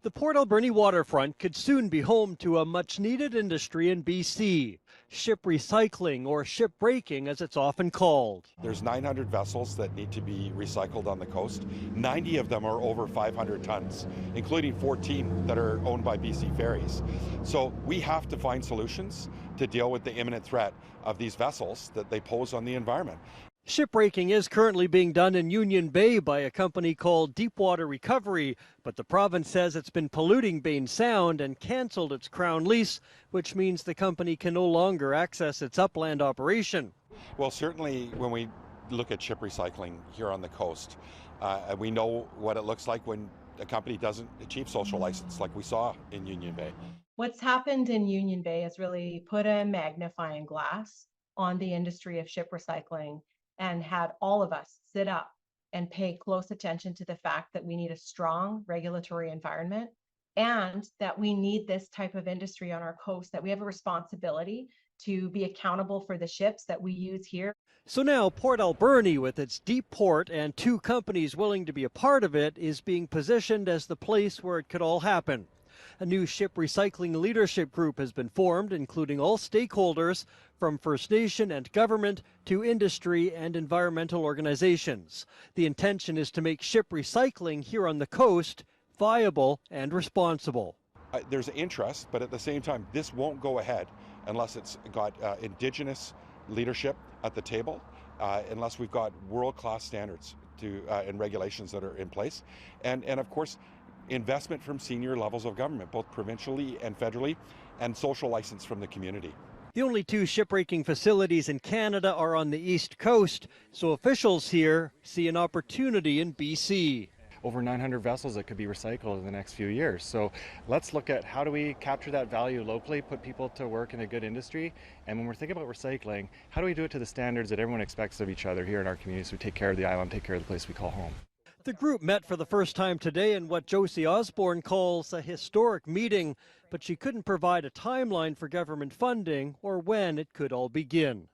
The Port Alberni waterfront could soon be home to a much-needed industry in BC, ship recycling, or ship breaking as it's often called. There's 900 vessels that need to be recycled on the coast. 90 of them are over 500 tons, including 14 that are owned by BC Ferries. So we have to find solutions to deal with the imminent threat of these vessels that they pose on the environment. Shipbreaking is currently being done in Union Bay by a company called Deepwater Recovery, but the province says it's been polluting Bain Sound and canceled its Crown lease, which means the company can no longer access its upland operation. Well, certainly when we look at ship recycling here on the coast, we know what it looks like when a company doesn't achieve social license like we saw in Union Bay. What's happened in Union Bay has really put a magnifying glass on the industry of ship recycling and had all of us sit up and pay close attention to the fact that we need a strong regulatory environment and that we need this type of industry on our coast, that we have a responsibility to be accountable for the ships that we use here. So now Port Alberni, with its deep port and two companies willing to be a part of it, is being positioned as the place where it could all happen. A new ship recycling leadership group has been formed, including all stakeholders from First Nation and government to industry and environmental organizations. The intention is to make ship recycling here on the coast viable and responsible. There's interest, but at the same time, this won't go ahead unless it's got Indigenous leadership at the table, unless we've got world-class standards and regulations that are in place. And of course, investment from senior levels of government, both provincially and federally, and social license from the community. The only two shipbreaking facilities in Canada are on the east coast, so officials here see an opportunity in BC. Over 900 vessels that could be recycled in the next few years. So let's look at how do we capture that value locally, put people to work in a good industry, and when we're thinking about recycling, how do we do it to the standards that everyone expects of each other here in our community so we take care of the island, take care of the place we call home. The group met for the first time today in what Josie Osborne calls a historic meeting, but she couldn't provide a timeline for government funding or when it could all begin.